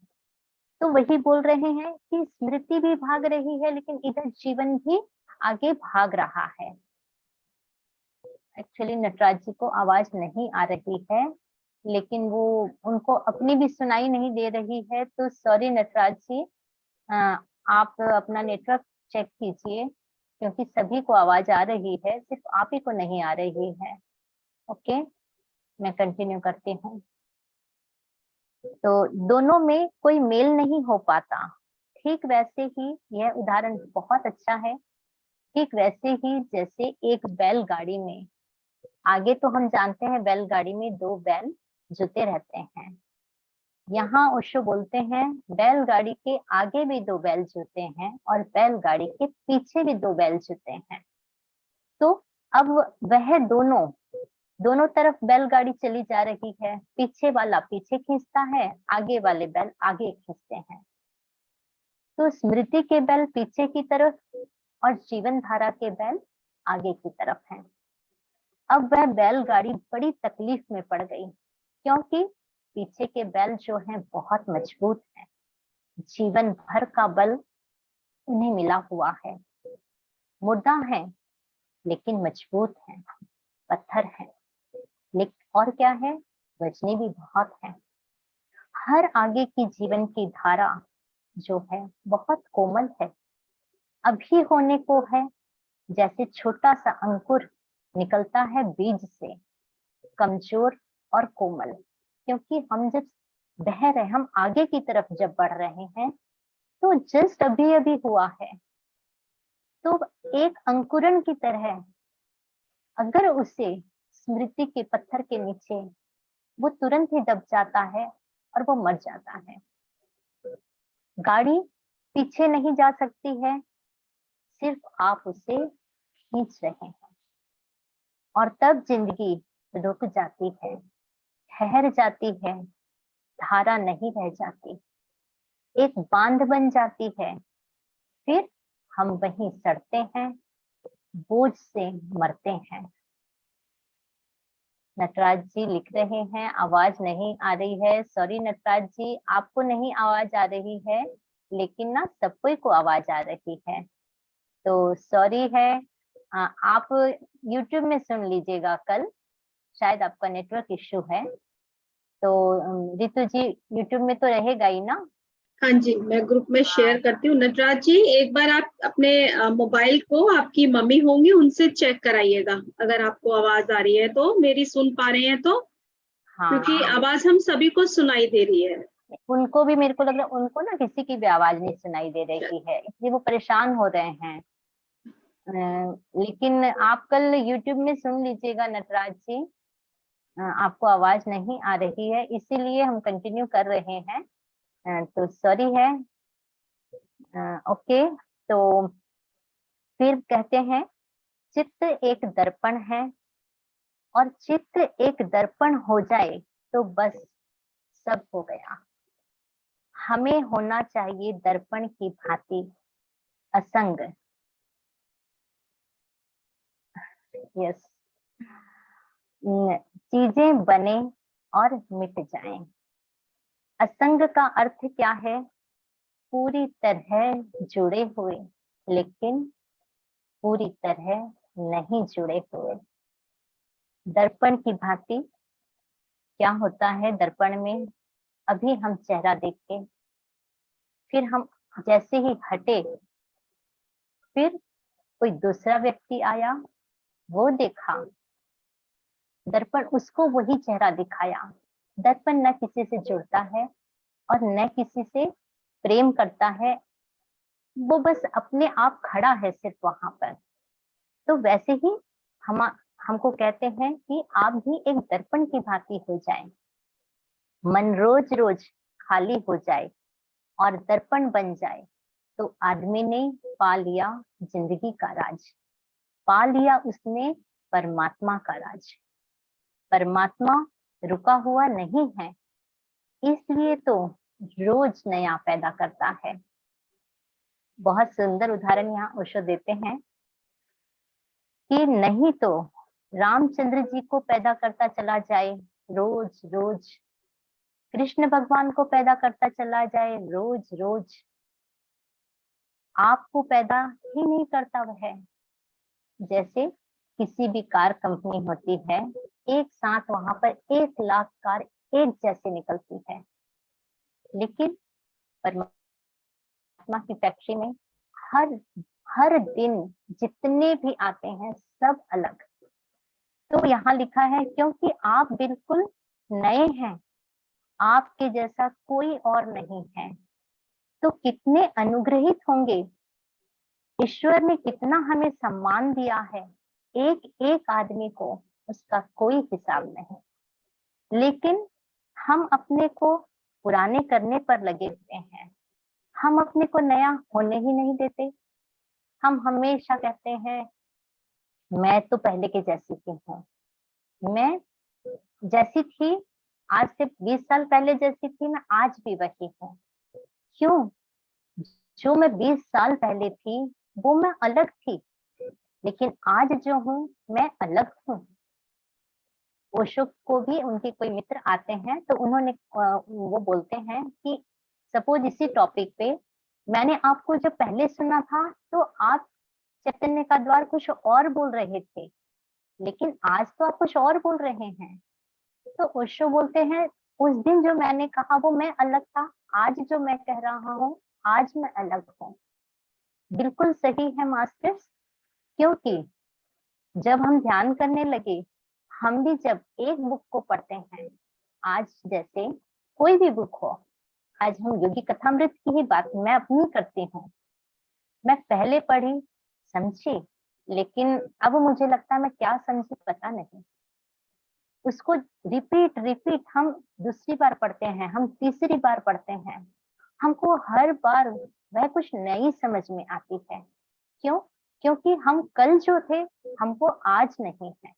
तो वही बोल रहे हैं कि स्मृति भी भाग रही है लेकिन इधर जीवन भी आगे भाग रहा है। एक्चुअली नटराज जी को आवाज नहीं आ रही है, लेकिन वो उनको अपनी भी सुनाई नहीं दे रही है, तो सॉरी नटराज जी, आप अपना नेटवर्क चेक कीजिए, क्योंकि सभी को आवाज आ रही है, सिर्फ आप ही को नहीं आ रही है। ओके मैं कंटिन्यू करती हूँ। तो दोनों में कोई मेल नहीं हो पाता, ठीक वैसे ही यह उदाहरण बहुत अच्छा है। ठीक वैसे ही जैसे एक बैलगाड़ी में, आगे तो हम जानते हैं बैलगाड़ी में दो बैल जुते रहते हैं, यहाँ ओशो बोलते हैं बैलगाड़ी के आगे भी दो बैल जुते हैं और बैलगाड़ी के पीछे भी दो बैल जुते हैं। तो अब वह दोनों तरफ बैलगाड़ी चली जा रही है, पीछे वाला पीछे खींचता है, आगे वाले बैल आगे खींचते हैं। तो स्मृति के बैल पीछे की तरफ और जीवन धारा के बैल आगे की तरफ हैं। अब वह बैलगाड़ी बड़ी तकलीफ में पड़ गई, क्योंकि पीछे के बैल जो हैं बहुत मजबूत हैं, जीवन भर का बल उन्हें मिला हुआ है, मुर्दा है लेकिन मजबूत है, पत्थर है, लेकिन और क्या है, वजनी भी बहुत है। हर आगे की जीवन की धारा जो है बहुत कोमल है, अभी होने को है, जैसे छोटा सा अंकुर निकलता है बीज से, कमजोर और कोमल, क्योंकि हम जब बह रहे, हम आगे की तरफ जब बढ़ रहे हैं तो जस्ट अभी अभी हुआ है। तो एक अंकुरन की तरह अगर उसे स्मृति के पत्थर के नीचे, वो तुरंत ही दब जाता है और वो मर जाता है। गाड़ी पीछे नहीं जा सकती है, सिर्फ आप उसे खींच रहे हैं, और तब जिंदगी रुक जाती है, ठहर जाती है, धारा नहीं रह जाती, एक बांध बन जाती है। फिर हम वहीं सड़ते हैं, बोझ से मरते हैं। नटराज जी लिख रहे हैं आवाज नहीं आ रही है। सॉरी नटराज जी, आपको नहीं आवाज आ रही है, लेकिन ना सबको को आवाज आ रही है, तो सॉरी है। आप YouTube में सुन लीजिएगा कल, शायद आपका नेटवर्क इश्यू है। तो रितु जी YouTube में तो रहेगा ही ना? हाँ जी, मैं ग्रुप में शेयर करती हूँ। नटराज जी, एक बार आप अपने मोबाइल को, आपकी मम्मी होंगी उनसे चेक कराइएगा, अगर आपको आवाज आ रही है तो, मेरी सुन पा रहे हैं तो, क्योंकि हाँ, आवाज हम सभी को सुनाई दे रही है। उनको भी, मेरे को लग रहा है उनको ना किसी की भी आवाज नहीं सुनाई दे रही है, इसलिए वो परेशान हो रहे हैं। लेकिन आप कल YouTube में सुन लीजिएगा नटराज जी। आपको आवाज नहीं आ रही है, इसीलिए हम कंटिन्यू कर रहे हैं, तो सॉरी है। ओके, तो फिर कहते हैं चित्त एक दर्पण है, और चित्त एक दर्पण हो जाए तो बस सब हो गया। हमें होना चाहिए दर्पण की भांति असंग। यस, चीजें बने और मिट जाएं। असंग का अर्थ क्या है? पूरी तरह जुड़े हुए, लेकिन पूरी तरह नहीं जुड़े हुए। दर्पण की भांति क्या होता है दर्पण में? अभी हम चेहरा देख के, फिर हम जैसे ही हटे, फिर कोई दूसरा व्यक्ति आया, वो देखा, दर्पण उसको वही चेहरा दिखाया। दर्पण न किसी से जुड़ता है और न किसी से प्रेम करता है, वो बस अपने आप खड़ा है सिर्फ वहां पर। तो वैसे ही हम हमको कहते हैं कि आप भी एक दर्पण की भांति हो जाएं। मन रोज रोज खाली हो जाए और दर्पण बन जाए, तो आदमी ने पा लिया जिंदगी का राज, पा लिया उसने परमात्मा का राज। परमात्मा रुका हुआ नहीं है, इसलिए तो रोज नया पैदा करता है। बहुत सुंदर उदाहरण यहाँ ओशो देते हैं कि नहीं तो रामचंद्र जी को पैदा करता चला जाए रोज रोज, कृष्ण भगवान को पैदा करता चला जाए रोज रोज, आपको पैदा ही नहीं करता वह। जैसे किसी भी कार कंपनी होती है, एक साथ वहां पर 1 लाख कार एक जैसे निकलती है, लेकिन परमात्मा की फैक्ट्री में हर हर दिन जितने भी आते हैं सब अलग। तो यहाँ लिखा है क्योंकि आप बिल्कुल नए हैं, आपके जैसा कोई और नहीं है, तो कितने अनुग्रहित होंगे। ईश्वर ने कितना हमें सम्मान दिया है, एक एक आदमी को उसका कोई हिसाब नहीं। लेकिन हम अपने को पुराने करने पर लगे हुए हैं, हम अपने को नया होने ही नहीं देते। हम हमेशा कहते हैं मैं तो पहले के जैसी ही हूँ, मैं जैसी थी आज से 20 साल पहले जैसी थी, मैं आज भी वही हूँ। क्यों? जो मैं 20 साल पहले थी वो मैं अलग थी, लेकिन आज जो हूँ मैं अलग हूँ। ओशो को भी उनके कोई मित्र आते हैं तो उन्होंने वो बोलते हैं कि सपोज इसी टॉपिक पे मैंने आपको जब पहले सुना था तो आप चैतन्य का द्वार कुछ और बोल रहे थे, लेकिन आज तो आप कुछ और बोल रहे हैं। तो ओशो बोलते हैं उस दिन जो मैंने कहा वो मैं अलग था, आज जो मैं कह रहा हूँ आज मैं अलग हूँ। बिल्कुल सही है मास्टर्स, क्योंकि जब हम ध्यान करने लगे, हम भी जब एक बुक को पढ़ते हैं, आज जैसे कोई भी बुक हो, आज हम योगी कथामृत की ही बात मैं अपनी करती हूँ, मैं पहले पढ़ी समझी, लेकिन अब मुझे लगता है मैं क्या समझी पता नहीं, उसको रिपीट रिपीट हम दूसरी बार पढ़ते हैं, हम तीसरी बार पढ़ते हैं, हमको हर बार वह कुछ नई समझ में आती है। क्यों? क्योंकि हम कल जो थे हमको आज नहीं है।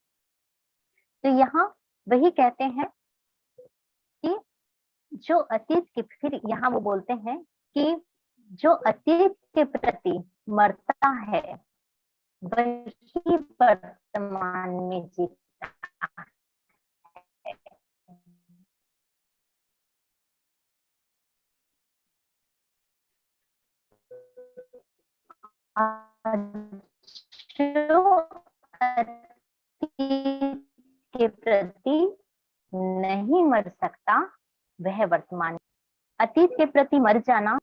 तो यहाँ वही कहते हैं कि जो अतीत के, फिर यहाँ वो बोलते हैं कि जो अतीत के प्रति मरता है वही वर्तमान में जीता है। जो अतीत के प्रति नहीं मर सकता वह वर्तमान, अतीत के प्रति मर जाना,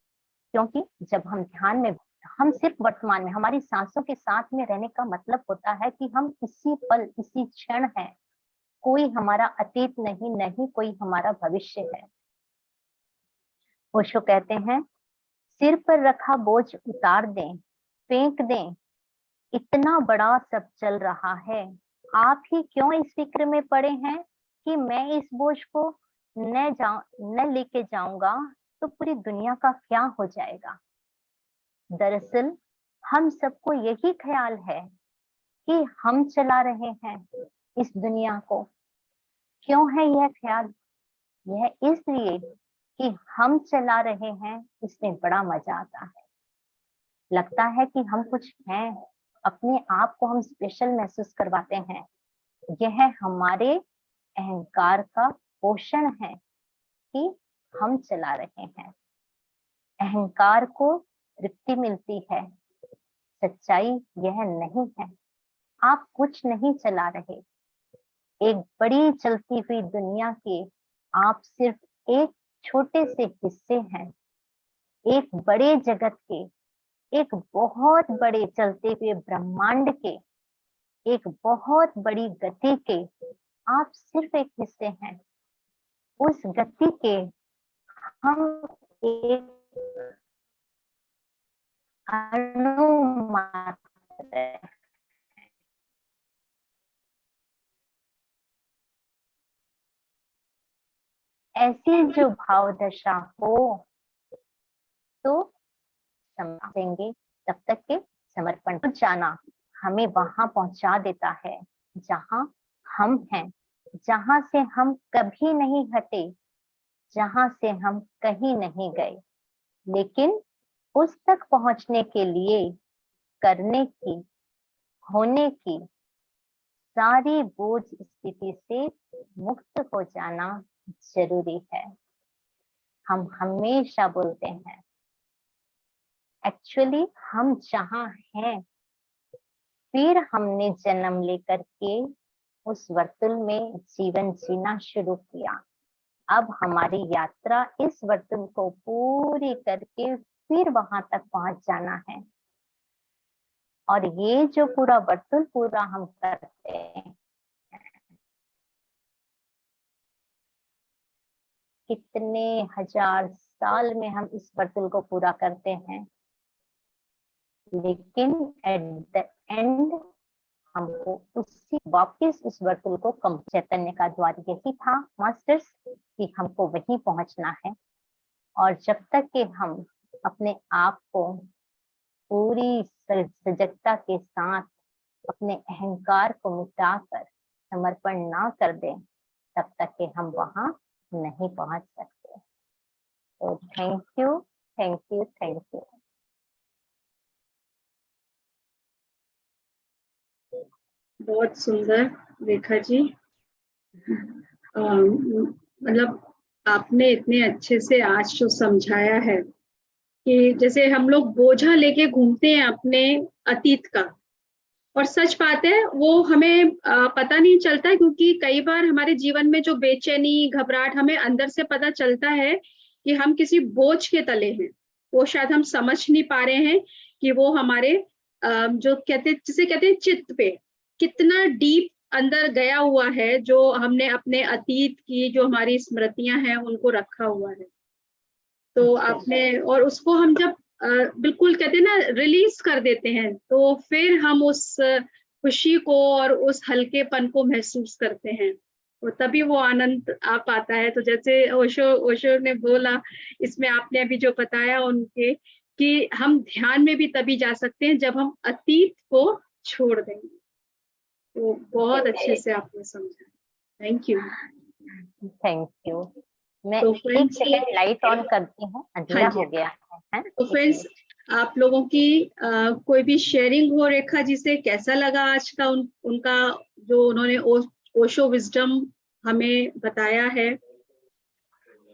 क्योंकि जब हम ध्यान में, हम सिर्फ वर्तमान में हमारी सांसों के साथ में रहने का मतलब होता है कि हम इसी पल इसी क्षण हैं, कोई हमारा अतीत नहीं, नहीं कोई हमारा भविष्य है। ओशो कहते हैं सिर पर रखा बोझ उतार दें, फेंक दें, इतना बड़ा सब चल रहा है, आप ही क्यों इस फिक्र में पड़े हैं कि मैं इस बोझ को न लेके जाऊंगा तो पूरी दुनिया का क्या हो जाएगा। दरअसल हम सबको यही ख्याल है कि हम चला रहे हैं इस दुनिया को। क्यों है यह ख्याल? यह इसलिए कि हम चला रहे हैं, इसमें बड़ा मजा आता है, लगता है कि हम कुछ हैं, अपने आप को हम स्पेशल महसूस करवाते हैं। यह हमारे अहंकार का पोषण है कि हम चला रहे हैं। अहंकार को तृप्ति मिलती है, सच्चाई यह नहीं है। आप कुछ नहीं चला रहे, एक बड़ी चलती हुई दुनिया के आप सिर्फ एक छोटे से हिस्से हैं, एक बड़े जगत के, एक बहुत बड़े चलते हुए ब्रह्मांड के, एक बहुत बड़ी गति के आप सिर्फ एक हिस्से हैं। उस गति के हम एक अणु मात्र हैं। ऐसी जो भाव दशा हो तो समझेंगे, तब तक के समर्पण को जाना हमें वहां पहुंचा देता है जहां हम हैं, जहां से हम कभी नहीं हटे, जहां से हम कहीं नहीं गए। लेकिन उस तक पहुंचने के लिए करने की, होने की सारी बोझ स्थिति से मुक्त हो जाना जरूरी है। हम हमेशा बोलते हैं एक्चुअली हम जहां हैं, फिर हमने जन्म लेकर के उस वर्तुल में जीवन जीना शुरू किया। अब हमारी यात्रा इस वर्तुल को पूरी करके फिर वहां तक पहुंच जाना है। और ये जो पूरा वर्तुल पूरा हम करते हैं, कितने हजार साल में हम इस वर्तुल को पूरा करते हैं, लेकिन एट द एंड हमको उसी वापस उस वर्तुल को कम, चैतन्य का द्वार यही था मास्टर्स कि हमको वहीं पहुंचना है। और जब तक कि हम अपने आप को पूरी सजगता के साथ अपने अहंकार को मिटाकर समर्पण ना कर दें, तब तक कि हम वहां नहीं पहुंच सकते। तो thank you, thank you, thank you. बहुत सुंदर रेखा जी। मतलब आपने इतने अच्छे से आज जो समझाया है कि जैसे हम लोग बोझा लेके घूमते हैं अपने अतीत का, और सच बात है वो हमें पता नहीं चलता, क्योंकि कई बार हमारे जीवन में जो बेचैनी, घबराहट हमें अंदर से पता चलता है कि हम किसी बोझ के तले हैं, वो शायद हम समझ नहीं पा रहे हैं कि वो हमारे जो जिसे कहते हैं चित्त पे कितना डीप अंदर गया हुआ है, जो हमने अपने अतीत की जो हमारी स्मृतियां हैं उनको रखा हुआ है। तो आपने, और उसको हम जब बिल्कुल कहते हैं ना रिलीज कर देते हैं, तो फिर हम उस खुशी को और उस हल्केपन को महसूस करते हैं, तो तभी वो आनंद आ पाता है। तो जैसे ओशो ने बोला, इसमें आपने अभी जो बताया उनके, कि हम ध्यान में भी तभी जा सकते हैं जब हम अतीत को छोड़ देंगे। तो बहुत अच्छे से आपने समझा, थैंक यू। Thank you. मैं तो एक सेकंड लाइट ऑन करती हूँ, अंधेरा हो गया है। तो फ्रेंड्स, आप लोगों की कोई भी शेयरिंग हो रेखा जी से, कैसा लगा आज का उनका जो उन्होंने ओशो विजडम हमें बताया है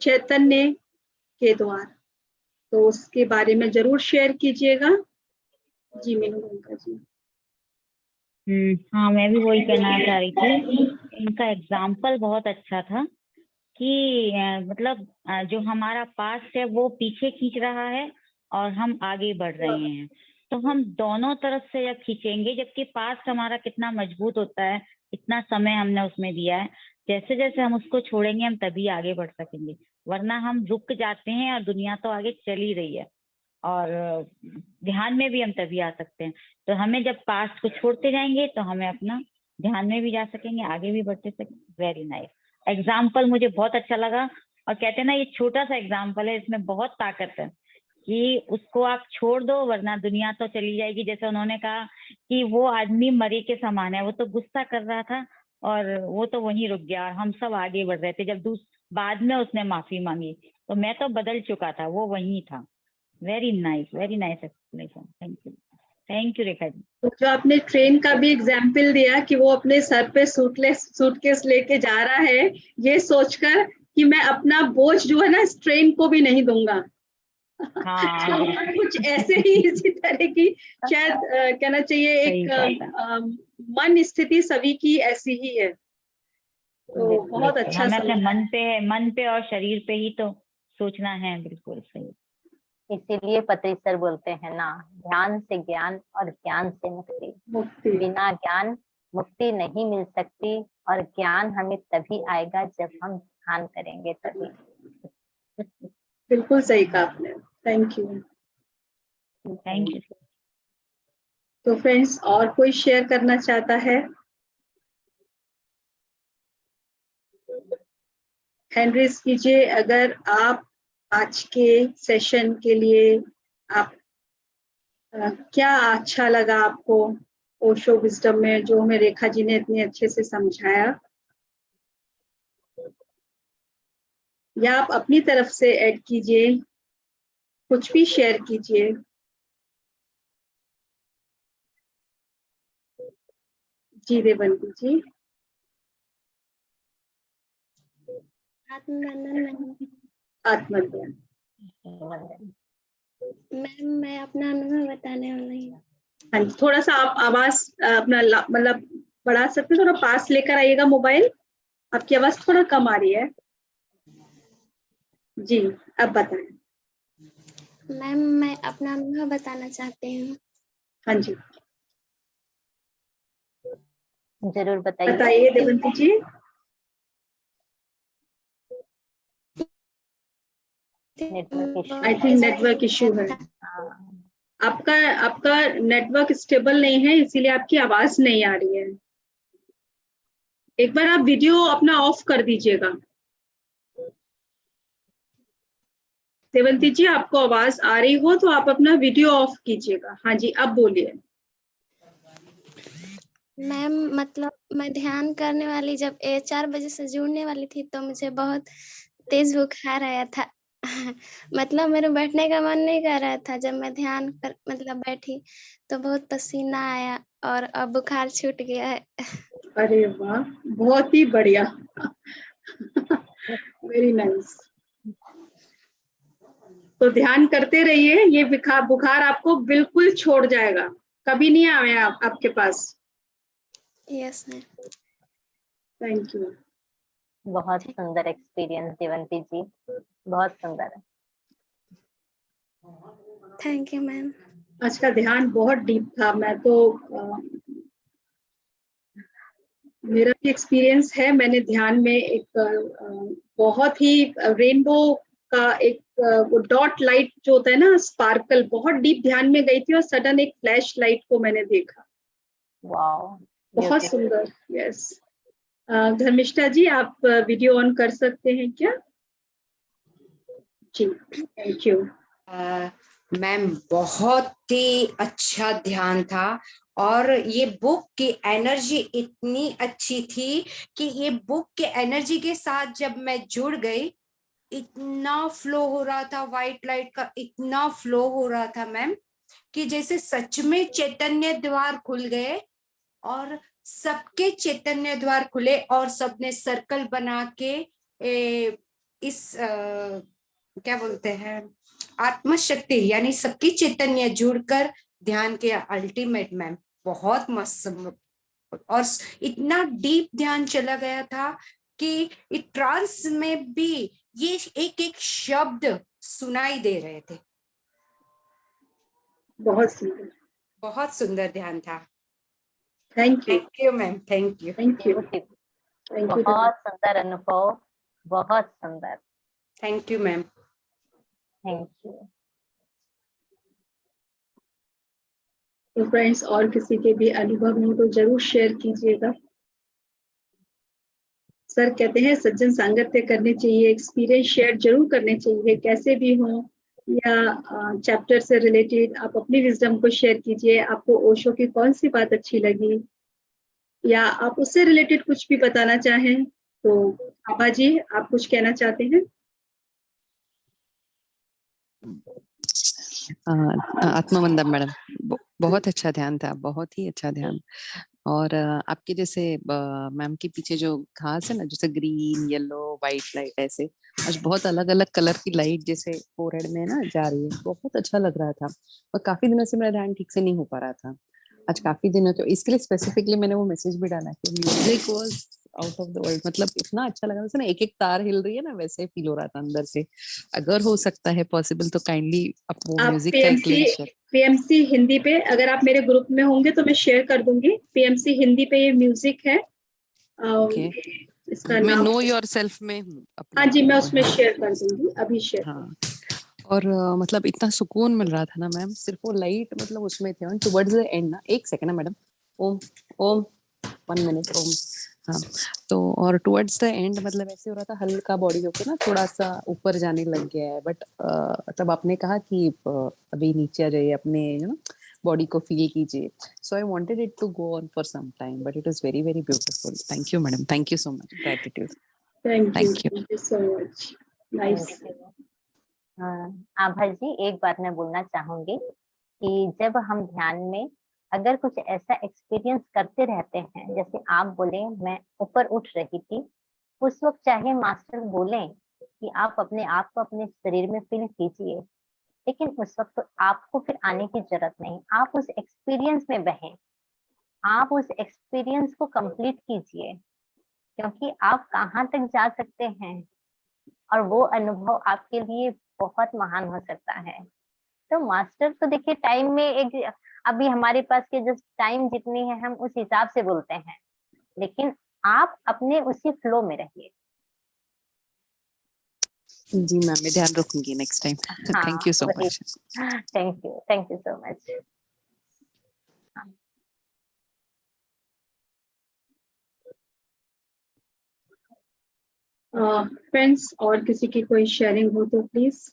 चैतन्य के द्वारा, तो उसके बारे में जरूर शेयर कीजिएगा। जी मीनू रेखा जी। हाँ, मैं भी वही कहना चाह रही थी। इनका एग्जाम्पल बहुत अच्छा था कि मतलब जो हमारा पास्ट है वो पीछे खींच रहा है और हम आगे बढ़ रहे हैं, तो हम दोनों तरफ से जब खींचेंगे, जबकि पास्ट हमारा कितना मजबूत होता है, इतना समय हमने उसमें दिया है, जैसे जैसे हम उसको छोड़ेंगे हम तभी आगे बढ़ सकेंगे, वरना हम रुक जाते हैं और दुनिया तो आगे चल ही रही है और ध्यान में भी हम तभी आ सकते हैं। तो हमें जब पास्ट को छोड़ते जाएंगे तो हमें अपना ध्यान में भी जा सकेंगे, आगे भी बढ़ते सकेंगे। वेरी नाइस एग्जाम्पल, मुझे बहुत अच्छा लगा। और कहते हैं ना, ये छोटा सा एग्जाम्पल है, इसमें बहुत ताकत है कि उसको आप छोड़ दो वरना दुनिया तो चली जाएगी। जैसे उन्होंने कहा कि वो आदमी मरी के समान है, वो तो गुस्सा कर रहा था और वो तो वहीं रुक गया और हम सब आगे बढ़ रहे थे। जब बाद में उसने माफी मांगी तो मैं तो बदल चुका था, वो वहीं था। Very nice explanation. Thank you Rekha ji. तो जो आपने ट्रेन का भी एग्जाम्पल दिया कि वो अपने सर पे सूटकेस लेके जा रहा है, ये सोचकर कि मैं अपना बोझ जो है ना इस ट्रेन को भी नहीं दूंगा। हाँ तो कुछ ऐसे ही इसी तरह की शायद कहना चाहिए एक मन स्थिति सभी की ऐसी ही है। तो बहुत अच्छा हमें अपने मन पे और शरीर पे ही तो सोचना है। बिल्कुल सही। इसीलिए पत्री सर बोलते हैं ना, ध्यान से ज्ञान और ज्ञान से मुक्ति। बिना ज्ञान मुक्ति नहीं मिल सकती और ज्ञान हमें तभी आएगा जब हम ध्यान करेंगे तभी। बिल्कुल सही कहा आपने। Thank you. तो फ्रेंड्स, और कोई शेयर करना चाहता है? हैंड रेज कीजिए अगर आप आज के सेशन के लिए आप क्या अच्छा लगा आपको ओशो विजडम में, जो हमें रेखा जी ने इतने अच्छे से समझाया, या आप अपनी तरफ से ऐड कीजिए, कुछ भी शेयर कीजिए। जी देवंती जी। आत्मबंधन। मैम, मैं अपना अनुभव बताने वाली हूँ। हाँ जी, थोड़ा सा आप आवाज अपना मतलब बढ़ा सकते हैं, थोड़ा पास लेकर आइएगा मोबाइल, आपकी आवाज थोड़ा कम आ रही है। जी अब बताएं। मैम, मैं अपना अनुभव बताना चाहती हूँ। हाँ जी जरूर बताइए। बताइए देवंती जी। आई थिंक नेटवर्क इश्यू है। आपका नेटवर्क स्टेबल नहीं है, इसीलिए आपकी आवाज नहीं आ रही है। एक बार आप वीडियो अपना ऑफ कर दीजिएगा। देवंती जी, आपको आवाज आ रही हो तो आप अपना वीडियो ऑफ कीजिएगा। हाँ जी, अब बोलिए। मैम, मतलब मैं ध्यान करने वाली जब 4 बजे से जुड़ने वाली थी तो मुझे बहुत तेज बुखार आया था। मतलब मेरे बैठने का मन नहीं कर रहा था। जब मैं ध्यान कर मतलब बैठी तो बहुत पसीना आया और अब बुखार छूट गया है। अरे वाह, बहुत ही बढ़िया। Very nice. तो ध्यान करते रहिए, ये बुखार आपको बिल्कुल छोड़ जाएगा, कभी नहीं आया आपके पास। Yes ma'am. Thank you. बहुत सुंदर एक्सपीरियंस देवंती जी, बहुत सुंदर है। Thank you ma'am. आज का ध्यान बहुत डीप था। मैं तो मेरा भी एक्सपीरियंस है, मैंने ध्यान में एक बहुत ही रेनबो का एक वो डॉट लाइट जो होता है ना, स्पार्कल, बहुत डीप ध्यान में गई थी और सडन एक फ्लैश लाइट को मैंने देखा। वाओ, बहुत सुंदर। यस। धर्मिष्ठा जी, आप वीडियो ऑन कर सकते हैं क्या? जी थैंक यू। मैम, बहुत ही अच्छा ध्यान था और ये बुक की एनर्जी इतनी अच्छी थी कि ये बुक के एनर्जी के साथ जब मैं जुड़ गई इतना फ्लो हो रहा था, व्हाइट लाइट का इतना फ्लो हो रहा था मैम, कि जैसे सच में चैतन्य द्वार खुल गए, और सबके चैतन्य द्वार खुले और सबने सर्कल बना के इस क्या बोलते हैं, आत्मशक्ति यानी सबकी चैतन्य जुड़कर ध्यान के अल्टीमेट मैम, बहुत मस्त। और इतना डीप ध्यान चला गया था कि ट्रांस में भी ये एक एक शब्द सुनाई दे रहे थे। बहुत सुंदर, बहुत सुंदर ध्यान था। Thank you, thank you ma'am, thank you, thank you, Beautiful. Thank you, बहुत सुंदर अनुभव, बहुत सुंदर। Thank you ma'am. Thank you. तो फ्रेंड्स, और किसी के भी अनुभव हो तो जरूर शेयर कीजिएगा। सर कहते हैं सज्जन सांगत्य करने चाहिए, एक्सपीरियंस शेयर जरूर करने चाहिए, कैसे भी हो, या चैप्टर से रिलेटेड आप अपनी विजडम को शेयर कीजिए। आपको ओशो की कौन सी बात अच्छी लगी, या आप उससे रिलेटेड कुछ भी बताना चाहें तो आभा जी, आप कुछ कहना चाहते हैं? आत्मवंदन मैडम, बहुत अच्छा ध्यान था, बहुत ही अच्छा ध्यान। और आपके जैसे मैम के पीछे जो घास है ना, जैसे ग्रीन, येलो, व्हाइट लाइट, ऐसे आज बहुत अलग अलग कलर की लाइट जैसे फोरहेड में ना जा रही है, बहुत अच्छा लग रहा था। और काफी दिनों से मेरा ध्यान ठीक से नहीं हो पा रहा था, आज काफी दिनों, तो इसके लिए स्पेसिफिकली मैंने वो मैसेज भी डाला कि music was out of the world. मतलब इतना अच्छा लगा था ना, एक एक तार हिल रही है ना, वैसे फील हो रहा था अंदर से। अगर हो सकता है पॉसिबल तो काइंडली आप वो आप म्यूजिक का एक लिंक शेयर। पीएमसी हिंदी पे अगर आप मेरे ग्रुप में होंगे तो मैं शेयर कर दूंगी। पीएमसी हिंदी पे ये म्यूजिक है। ओके, इसका मैं नाम, नो योरसेल्फ में हूँ हाँ अपने। जी, मैं उसमें शेयर कर दूंगी, अभी शेयर कर हाँ, और मतलब इतना सुकून मिल रहा था ना मैम, सिर्फ वो लाइट मतलब उसमें थे। टुवर्ड्स द एंड ना, एक सेकंड ना मैडम, ओम ओम 1 मिनट ओम। हाँ, तो और टुवर्ड्स द एंड मतलब ऐसे हो रहा था, हल्का बॉडी होके ना थोड़ा सा ऊपर जाने लग गया है, बट तब आपने कहा कि अभी नीचे आ जाइए, अपने बॉडी को फील कीजिए। So I wanted it to go on for some time, but it was very very beautiful. Thank you madam, thank you so much, gratitude. Thank you. Thank you so much, nice. Thank you. Abha ji, एक बात मैं बोलना चाहूंगी कि जब हम ध्यान में अगर कुछ ऐसा एक्सपीरियंस करते रहते हैं, जैसे आप बोले मैं ऊपर उठ रही थी, उस वक्त चाहे मास्टर बोलें कि आप अपने आप को अपने शरीर में फील कीजिए, लेकिन उस वक्त तो आपको फिर आने की जरूरत नहीं, आप उस एक्सपीरियंस में बहें, आप उस एक्सपीरियंस को कंप्लीट कीजिए, क्योंकि आप कहाँ तक जा सकते हैं और वो अनुभव आपके लिए बहुत महान हो सकता है। तो मास्टर तो देखिए टाइम में एक, अभी हमारे पास के जस्ट टाइम जितनी है हम उस हिसाब से बोलते हैं, लेकिन आप अपने उसी फ्लो में रहिए। जी मैम, मैं ध्यान रखूंगी next time. Thank you so much. Thank you so much. Friends, और किसी की कोई शेयरिंग हो तो प्लीज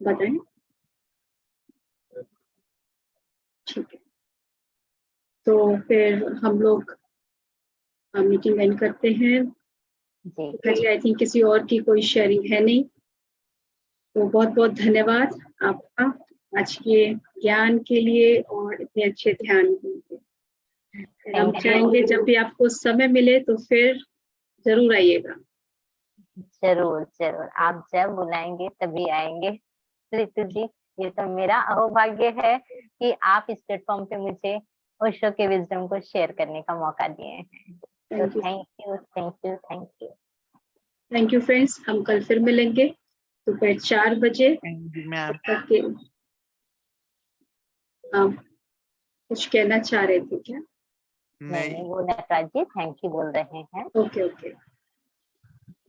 बताएं। ठीक है, तो फिर हम लोग मीटिंग एंड करते हैं। जी, आई थिंक किसी और की कोई शेयरिंग है नहीं, तो बहुत बहुत धन्यवाद आपका आज के ज्ञान के लिए और इतने अच्छे ध्यान के लिए। हम चाहेंगे जब भी आपको समय मिले तो फिर जरूर आइएगा। जरूर जरूर, आप जब बुलाएंगे तभी आएंगे। ऋतु जी, ये तो मेरा अहोभाग्य है कि आप इस प्लेटफॉर्म पे मुझे ओशो के विजडम को शेयर करने का मौका दिए हैं। तो thank you, thank you, thank you. Thank you friends, हम कल फिर मिलेंगे दोपहर 4 बजे। मैम, आप कुछ कहना चाह रहे थे क्या? नहीं, वो नटराज जी थैंक यू बोल रहे हैं। Okay okay.